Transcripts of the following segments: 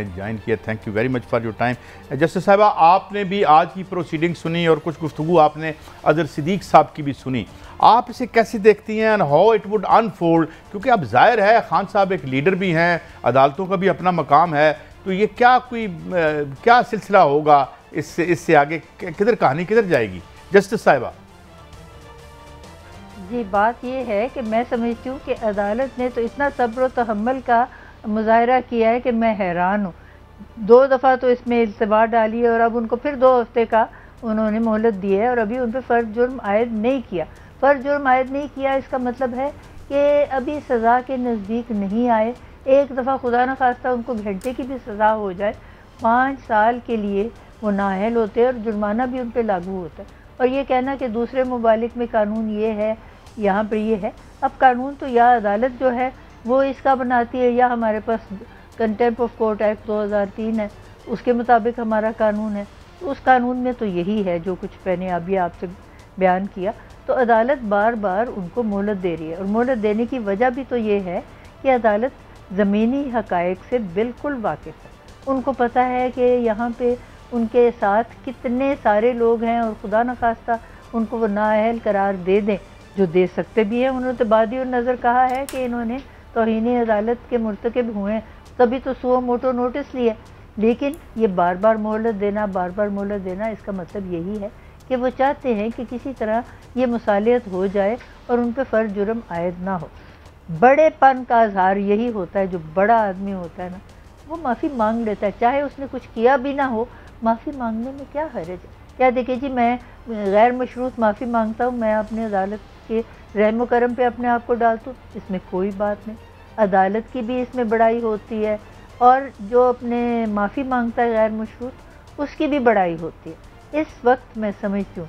Join کیا. Thank you very much for your time. Justice صاحبہ, آپ نے بھی آج کی پروسیڈنگ سنی اور کچھ گفتگو آپ نے اظہر صدیق صاحب کی بھی سنی. آپ اسے کیسے دیکھتی ہیں, ہاؤ اٹ وڈ انفولڈ؟ کیونکہ اب ظاہر ہے خان صاحب ایک لیڈر بھی ہیں, عدالتوں کا بھی اپنا مقام ہے, تو یہ کیا سلسلہ ہوگا اس سے آگے, کدھر کہانی کدھر جائے گی جسٹس صاحبہ؟ جی, بات یہ ہے کہ میں سمجھتی ہوں کہ عدالت نے تو اتنا صبر و تحمل کا مظاہرہ کیا ہے کہ میں حیران ہوں. 2 دفعہ تو اس میں التوا ڈالی ہے اور اب ان کو پھر 2 ہفتے کا انہوں نے مہلت دی ہے اور ابھی ان پہ فرض جرم عائد نہیں کیا. فرض جرم عائد نہیں کیا اس کا مطلب ہے کہ ابھی سزا کے نزدیک نہیں آئے. ایک دفعہ خدا نخواستہ ان کو گھنٹے کی بھی سزا ہو جائے, 5 سال کے لیے وہ نااہل ہوتے ہیں اور جرمانہ بھی ان پہ لاگو ہوتا ہے. اور یہ کہنا کہ دوسرے ممالک میں قانون یہ ہے, یہاں پر یہ ہے. اب قانون تو یا عدالت جو ہے وہ اس کا بناتی ہے, یا ہمارے پاس کنٹیمپٹ آف کورٹ ایکٹ 2003 ہے, اس کے مطابق ہمارا قانون ہے. اس قانون میں تو یہی ہے جو کچھ میں نے ابھی آپ سے بیان کیا. تو عدالت بار بار ان کو مہلت دے رہی ہے, اور مہلت دینے کی وجہ بھی تو یہ ہے کہ عدالت زمینی حقائق سے بالکل واقف ہے. ان کو پتہ ہے کہ یہاں پہ ان کے ساتھ کتنے سارے لوگ ہیں, اور خدا نخواستہ ان کو وہ نااہل قرار دے دیں, جو دے سکتے بھی ہیں. انہوں نے تو بادی اور نظر کہا ہے کہ انہوں نے توہین عدالت کے مرتکب ہوئے ہیں, تبھی تو سو موٹو نوٹس لیا. لیکن یہ بار بار مہلت دینا, بار بار مہلت دینا, اس کا مطلب یہی ہے کہ وہ چاہتے ہیں کہ کسی طرح یہ مصالحت ہو جائے اور ان پہ فرض جرم عائد نہ ہو. بڑے پن کا اظہار یہی ہوتا ہے, جو بڑا آدمی ہوتا ہے نا وہ معافی مانگ لیتا ہے, چاہے اس نے کچھ کیا بھی نہ ہو. معافی مانگنے میں کیا حرج ہے؟ کیا دیکھیں جی, میں غیر مشروط معافی مانگتا ہوں, میں اپنے عدالت کے رحم و کرم پہ اپنے آپ کو ڈالتا ہوں, اس میں کوئی بات نہیں. عدالت کی بھی اس میں بڑائی ہوتی ہے, اور جو اپنے معافی مانگتا ہے غیر مشروط اس کی بھی بڑائی ہوتی ہے. اس وقت میں سمجھتی ہوں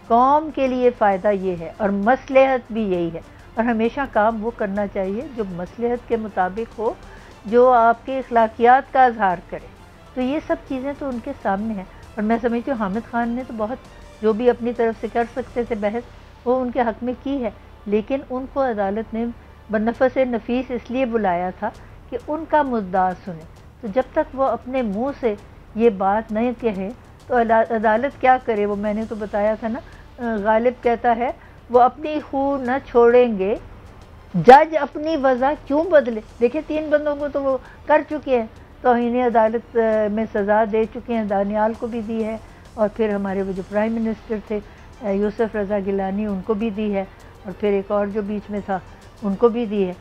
قوم کے لیے فائدہ یہ ہے, اور مصلحت بھی یہی ہے, اور ہمیشہ کام وہ کرنا چاہیے جو مصلحت کے مطابق ہو, جو آپ کے اخلاقیات کا اظہار کرے. تو یہ سب چیزیں تو ان کے سامنے ہیں, اور میں سمجھتی ہوں حامد خان نے تو بہت جو بھی اپنی طرف سے کر سکتے تھے بحث وہ ان کے حق میں کی ہے. لیکن ان کو عدالت نے بنفس نفیس اس لیے بلایا تھا کہ ان کا مدعا سنیں. تو جب تک وہ اپنے منہ سے یہ بات نہیں کہیں تو عدالت کیا کرے؟ وہ میں نے تو بتایا تھا نا, غالب کہتا ہے وہ اپنی خو نہ چھوڑیں گے, جج اپنی وضع کیوں بدلے. دیکھیں 3 بندوں کو تو وہ کر چکے ہیں, توہین عدالت میں سزا دے چکے ہیں, دانیال کو بھی دی ہے, اور پھر ہمارے وہ جو پرائم منسٹر تھے یوسف رضا گیلانی ان کو بھی دی ہے, اور پھر ایک اور جو بیچ میں تھا ان کو بھی دی ہے.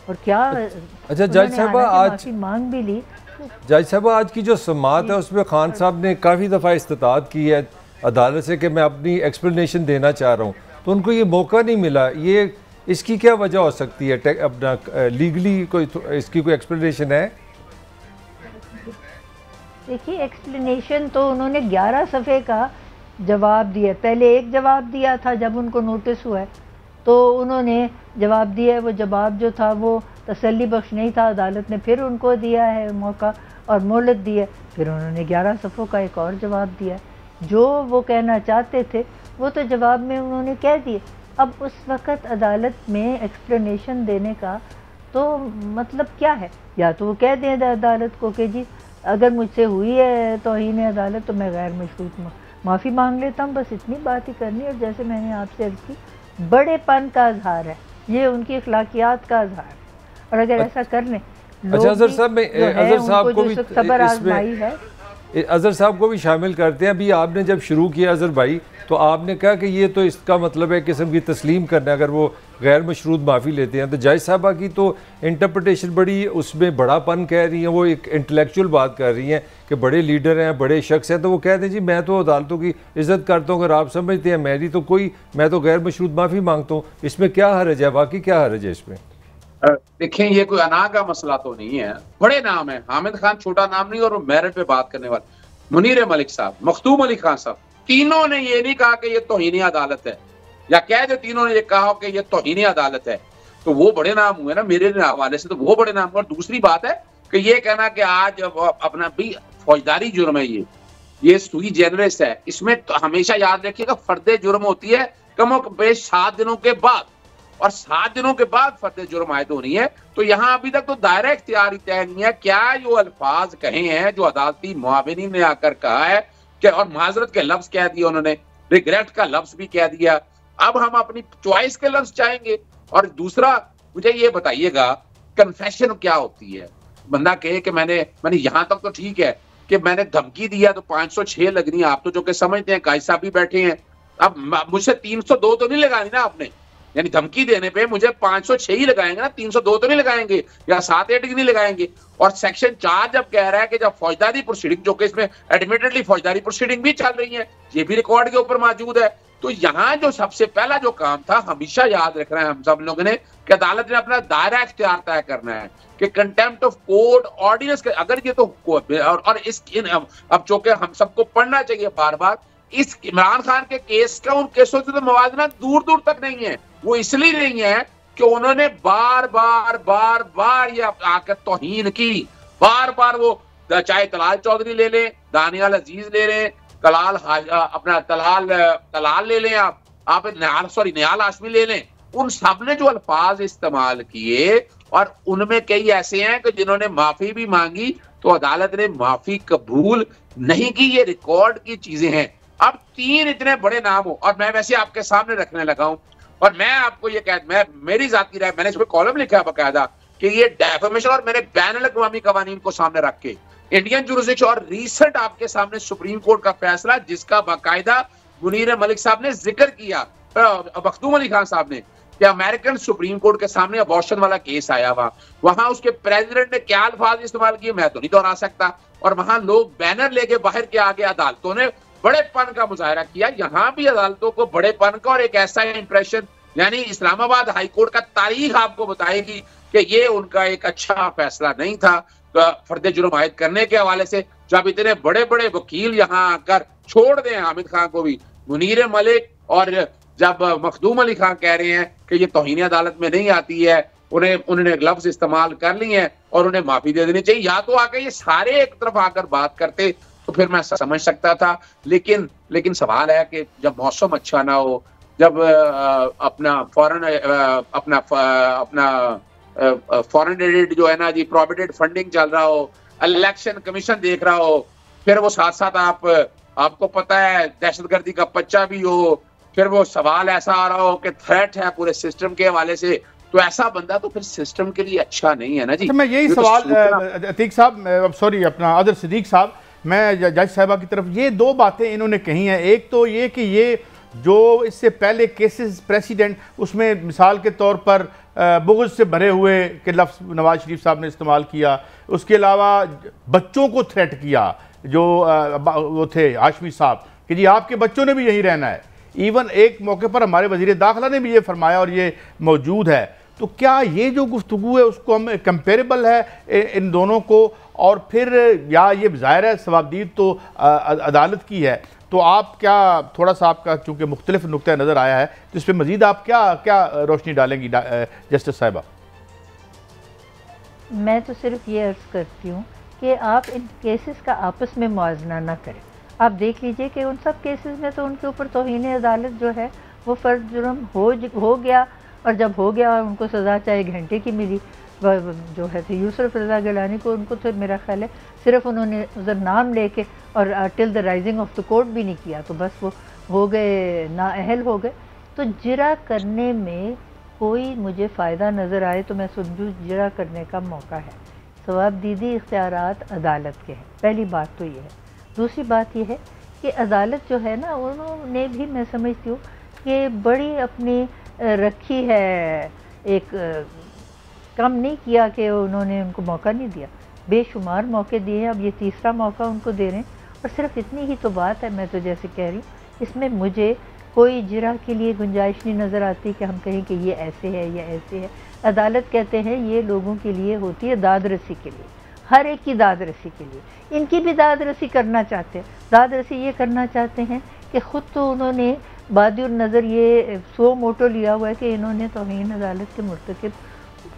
اور کیا اچھا جج صاحبہ, آج مانگ بھی لی. جج صاحبہ آج کی جو سماعت ہے اس میں خان صاحب نے کافی دفعہ استطاعت کی ہے عدالت سے کہ میں اپنی ایکسپلینیشن دینا چاہ رہا ہوں, تو ان کو یہ موقع نہیں ملا. یہ اس کی کیا وجہ ہو سکتی ہے؟ اپنا لیگلی کوئی اس کی کوئی ایکسپلینیشن ہے؟ دیکھیے ایکسپلینیشن تو انہوں نے 11 صفحے کا جواب دیا. پہلے ایک جواب دیا تھا جب ان کو نوٹس ہوا ہے, تو انہوں نے جواب دیا ہے. وہ جواب جو تھا وہ تسلی بخش نہیں تھا, عدالت نے پھر ان کو دیا ہے موقع اور مہلت دی ہے. پھر انہوں نے 11 صفحوں کا ایک اور جواب دیا ہے. جو وہ کہنا چاہتے تھے وہ تو جواب میں انہوں نے کہہ دیے. اب اس وقت عدالت میں ایکسپلینیشن دینے کا تو مطلب کیا ہے؟ یا تو وہ کہہ دیں عدالت کو کہ جی اگر مجھ سے ہوئی ہے توہین عدالت تو میں غیر مشروط معافی مانگ لیتا ہوں, بس اتنی بات ہی کرنی. اور جیسے میں نے آپ سے عرض کی, بڑے پن کا اظہار ہے, یہ ان کی اخلاقیات کا اظہار ہے, اور اگر ایسا کر لیں اچھا اظہر صاحب, میں اظہر صاحب کو بھی صبر آزمائی ہے, اظہر صاحب کو بھی شامل کرتے ہیں. ابھی آپ نے جب شروع کیا اظہر بھائی, تو آپ نے کہا کہ یہ تو اس کا مطلب ہے قسم کی تسلیم کرنا اگر وہ غیر مشروط معافی لیتے ہیں. تو جج صاحبہ کی تو انٹرپریٹیشن بڑی اس میں بڑا پن کہہ رہی ہیں, وہ ایک انٹلیکچوئل بات کر رہی ہیں کہ بڑے لیڈر ہیں, بڑے شخص ہیں, تو وہ کہتے ہیں جی میں تو عدالتوں کی عزت کرتا ہوں, اگر آپ سمجھتے ہیں میں تو غیر مشروط معافی مانگتا ہوں. اس میں کیا حرج ہے؟ واقعی کیا حرج ہے اس میں؟ دیکھیں یہ کوئی انا کا مسئلہ تو نہیں ہے, بڑے نام ہیں. حامد خان چھوٹا نام نہیں, اور وہ میرٹ پہ بات کرنے والے منیر ملک صاحب, مختوم علی خان صاحب, تینوں نے یہ نہیں کہا کہ یہ توہین عدالت ہے, یا کہہ دے تینوں نے یہ کہا کہ یہ توہین عدالت ہے, تو وہ بڑے نام ہوئے نا میرے حوالے سے, تو وہ بڑے نام. اور دوسری بات ہے کہ یہ کہنا کہ آج اپنا بھی فوجداری جرم ہے, یہ سوئی جنرس ہے. اس میں ہمیشہ یاد رکھیے گا فرد جرم ہوتی ہے کم و بیش 7 دنوں کے بعد, اور 7 دنوں کے بعد فرد جرم عائد ہونی ہے. تو یہاں ابھی تک تو دائرہ اختیار ہی طے نہیں ہے. کیا جو الفاظ کہے ہیں جو عدالتی معاونین نے آ کر کہا ہے کہ اور معذرت کے لفظ کہہ دیا انہوں نے, ریگریٹ کا لفظ بھی کہہ دیا, اب ہم اپنی چوائس کے لفظ چاہیں گے. اور دوسرا مجھے یہ بتائیے گا کنفیشن کیا ہوتی ہے؟ بندہ کہے کہ میں نے یہاں تک تو ٹھیک ہے کہ میں نے دھمکی دیا تو 506 لگنی ہے. آپ تو جو کہ سمجھتے ہیں, قائد صاحب بھی بیٹھے ہیں, اب مجھ سے 302 تو نہیں لگانی نا آپ نے, یعنی دھمکی دینے پہ مجھے 506 ہی لگائیں گے نا, 302 تو نہیں لگائیں گے یا 7-8 کی نہیں لگائیں گے. اور سیکشن 4 جب کہہ رہا ہے کہ جب فوجداری پروسیڈنگ, جو کہ اس میں ایڈمیٹڈلی فوجداری پروسیڈنگ بھی چل رہی ہے, یہ بھی ریکارڈ کے اوپر موجود ہے, تو یہاں جو سب سے پہلا جو کام تھا, ہمیشہ یاد رکھ رہے ہیں ہم سب لوگوں نے, کہ عدالت نے اپنا دائرہ اختیار طے کرنا ہے کہ کنٹیمپٹ آف کورٹ آرڈیننس کے, اگر یہ تو اور اس اب چونکہ ہم سب کو پڑھنا چاہیے بار بار, اس عمران خان کے کیس کا ان کیسوں سے تو موازنہ دور دور تک نہیں ہے. وہ اس لیے نہیں ہے کہ انہوں نے بار بار یہ آ کر توہین کی, بار بار وہ چاہے طلال چودھری لے لیں, دانیال عزیز لے لیں, اپنا طلال لے لیں, آپ نیال ہاشمی لے لیں, ان سب نے جو الفاظ استعمال کیے اور ان میں کئی ایسے ہیں کہ جنہوں نے معافی بھی مانگی تو عدالت نے معافی قبول نہیں کی. یہ ریکارڈ کی چیزیں ہیں. اب 3 اتنے بڑے نام ہو, اور میں ویسے آپ کے سامنے رکھنے لگا ہوں, اور میں آپ کو یہ میری ذاتی رائے, میں نے اس پہ کالم لکھا باقاعدہ کہ یہ ڈیفیمیشن, اور میں نے بین الاقوامی قوانین کو سامنے رکھ کے انڈین جورسڈکشن اور ریسنٹ آپ کے سامنے سپریم کورٹ کا فیصلہ جس کا باقاعدہ منیر ملک صاحب نے ذکر کیا, مخدوم علی خان صاحب نے, کہ امریکن سپریم کورٹ کے سامنے ابارشن والا کیس آیا ہوا, وہاں اس کے پریزیڈنٹ نے کیا الفاظ استعمال کیے میں تو نہیں دہرا سکتا, اور وہاں لوگ بینر لے کے باہر کے آگے عدالتوں نے بڑے پن کا مظاہرہ کیا. یہاں بھی عدالتوں کو بڑے پن کا اور ایک ایسا امپریشن, یعنی اسلام آباد ہائی کورٹ کا تاریخ آپ کو بتائے گی کہ یہ ان کا ایک اچھا فیصلہ نہیں تھا فرد جرم عائد کرنے کے حوالے سے. جب اتنے بڑے بڑے وکیل یہاں آ کر چھوڑ دیں حامد خان کو بھی, منیر ملک, اور جب مخدوم علی خان کہہ رہے ہیں کہ یہ توہین عدالت میں نہیں آتی ہے, انہوں نے لفظ استعمال کر لیے ہیں اور انہیں معافی دے دینی چاہیے, یا تو آ کے یہ سارے ایک طرف آ کر بات کرتے تو پھر میں سمجھ سکتا تھا. لیکن سوال ہے کہ جب موسم اچھا نہ ہو, جب اپنا فورن ایڈ جو ہے نا جی, پروویڈنٹ فنڈنگ چل رہا ہو, الیکشن کمیشن دیکھ رہا ہو, پھر وہ ساتھ ساتھ آپ کو پتہ ہے دہشت گردی کا پچہ بھی ہو, پھر وہ سوال ایسا آ رہا ہو کہ تھریٹ ہے پورے سسٹم کے حوالے سے, تو ایسا بندہ تو پھر سسٹم کے لیے اچھا نہیں ہے نا جی. میں یہی سوال عتیق صاحب, سوری اپنا عادل صدیق صاحب, میں جج صاحبہ کی طرف, یہ 2 باتیں انہوں نے کہی ہیں. ایک تو یہ کہ یہ جو اس سے پہلے کیسز پریسیڈنٹ, اس میں مثال کے طور پر بغض سے بھرے ہوئے کہ لفظ نواز شریف صاحب نے استعمال کیا, اس کے علاوہ بچوں کو تھریٹ کیا جو وہ تھے ہاشمی صاحب کہ جی آپ کے بچوں نے بھی یہیں رہنا ہے. ایون ایک موقع پر ہمارے وزیر داخلہ نے بھی یہ فرمایا اور یہ موجود ہے. تو کیا یہ جو گفتگو ہے اس کو ہم کمپیریبل ہے ان دونوں کو, اور پھر یا یہ ظاہر ہے ثوابدید تو عدالت کی ہے, تو آپ کیا تھوڑا سا آپ کا چونکہ مختلف نقطہ نظر آیا ہے تو اس پہ مزید آپ کیا روشنی ڈالیں گی جسٹس صاحبہ؟ میں تو صرف یہ عرض کرتی ہوں کہ آپ ان کیسز کا آپس میں موازنہ نہ کریں. آپ دیکھ لیجئے کہ ان سب کیسز میں تو ان کے اوپر توہین عدالت جو ہے وہ فرد جرم ہو گیا, اور جب ہو گیا ان کو سزا چاہے گھنٹے کی ملی, جو ہے یوسف رضا گیلانی کو, ان کو تو میرا خیال ہے صرف انہوں نے ادھر نام لے کے اور till the rising of the court بھی نہیں کیا تو بس وہ ہو گئے, نااہل ہو گئے. تو جرا کرنے میں کوئی مجھے فائدہ نظر آئے تو میں سمجھوں جرا کرنے کا موقع ہے. ثوابدیدی اختیارات عدالت کے ہیں, پہلی بات تو یہ ہے. دوسری بات یہ ہے کہ عدالت جو ہے نا, انہوں نے بھی میں سمجھتی ہوں کہ بڑی اپنی رکھی ہے, ایک کم نہیں کیا کہ انہوں نے ان کو موقع نہیں دیا, بے شمار موقع دیے ہیں. اب یہ 3را موقع ان کو دے رہے ہیں, اور صرف اتنی ہی تو بات ہے. میں تو جیسے کہہ رہی ہوں, اس میں مجھے کوئی جرا کے لیے گنجائش نہیں نظر آتی کہ ہم کہیں کہ یہ ایسے ہے یا ایسے ہے. عدالت کہتے ہیں یہ لوگوں کے لیے ہوتی ہے داد رسی کے لیے, ہر ایک کی داد رسی کے لیے. ان کی بھی داد رسی کرنا چاہتے ہیں. داد رسی یہ کرنا چاہتے ہیں کہ خود تو انہوں نے بادی النظر یہ سو موٹو لیا ہوا ہے کہ انہوں نے توہین عدالت کے مرتکب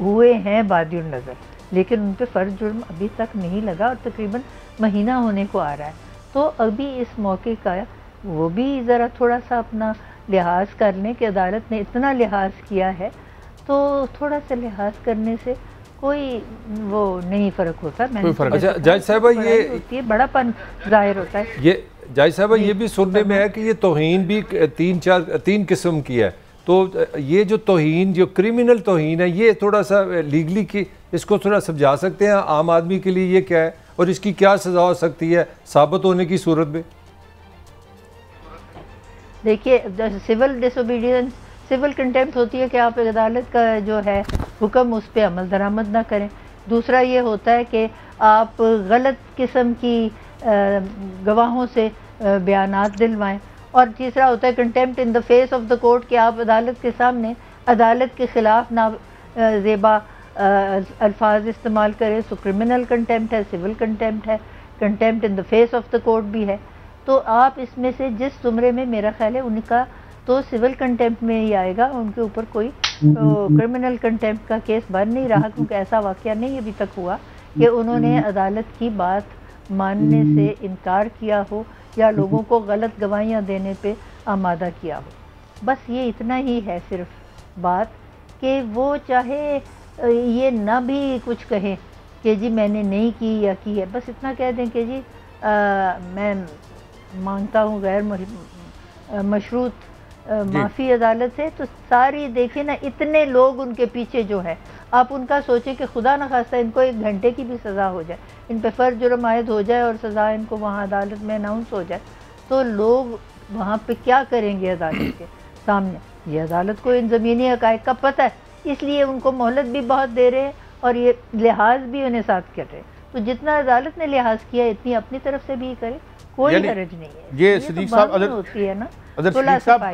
ہوئے ہیں بادی النظر, لیکن ان پہ فرض جرم ابھی تک نہیں لگا اور تقریباً مہینہ ہونے کو آ رہا ہے. تو ابھی اس موقع کا وہ بھی ذرا تھوڑا سا اپنا لحاظ کر لیں کہ عدالت نے اتنا لحاظ کیا ہے تو تھوڑا سا لحاظ کرنے سے کوئی وہ نہیں فرق ہوتا. میں اچھا جج صاحبہ یہ بڑا پن ظاہر ہوتا ہے. یہ جج صاحبہ یہ بھی سننے میں ہے کہ یہ توہین بھی تین قسم کی ہے. تو یہ جو توہین جو کرمنل توہین ہے یہ تھوڑا سا لیگلی کی اس کو تھوڑا سمجھا سکتے ہیں عام آدمی کے لیے یہ کیا ہے اور اس کی کیا سزا ہو سکتی ہے ثابت ہونے کی صورت میں؟ دیکھیے سول ڈس اوبیڈینس سول کنٹیمپٹ ہوتی ہے کہ آپ عدالت کا جو ہے حکم اس پہ عمل درآمد نہ کریں. دوسرا یہ ہوتا ہے کہ آپ غلط قسم کی گواہوں سے بیانات دلوائیں. اور تیسرا ہوتا ہے contempt in the face of the court کہ آپ عدالت کے سامنے عدالت کے خلاف نا زیبا الفاظ استعمال کریں. سو کرمنل کنٹیمپٹ ہے, سول کنٹیمپٹ ہے, contempt in the face of the court بھی ہے. تو آپ اس میں سے جس زمرے میں میرا خیال ہے ان کا تو سول کنٹیمپٹ میں ہی آئے گا, ان کے اوپر کوئی کرمنل کنٹیمپٹ کا کیس بن نہیں رہا کیونکہ ایسا واقعہ نہیں ابھی تک ہوا کہ انہوں نے عدالت کی بات ماننے سے انکار کیا ہو یا لوگوں کو غلط گواہیاں دینے پہ آمادہ کیا ہو. بس یہ اتنا ہی ہے صرف بات کہ وہ چاہے یہ نہ بھی کچھ کہیں کہ جی میں نے نہیں کی یا کی ہے, بس اتنا کہہ دیں کہ جی میں مانگتا ہوں غیر مشروط معافی عدالت سے. تو ساری دیکھیں نا اتنے لوگ ان کے پیچھے جو ہے, آپ ان کا سوچیں کہ خدا نہ خواستہ ان کو 1 گھنٹے کی بھی سزا ہو جائے, ان پہ فرض جرم عائد ہو جائے اور سزا ان کو وہاں عدالت میں اناؤنس ہو جائے, تو لوگ وہاں پہ کیا کریں گے عدالت کے سامنے؟ یہ عدالت کو ان زمینی حقائق کا پتہ ہے, اس لیے ان کو مہلت بھی بہت دے رہے ہیں اور یہ لحاظ بھی انہیں ساتھ کر رہے ہیں. تو جتنا عدالت نے لحاظ کیا اتنی اپنی طرف سے بھی کرے, کوئی حرج نہیں ہے. یہ صدیق صاحب ہوتی ہے نا صدیق صاحب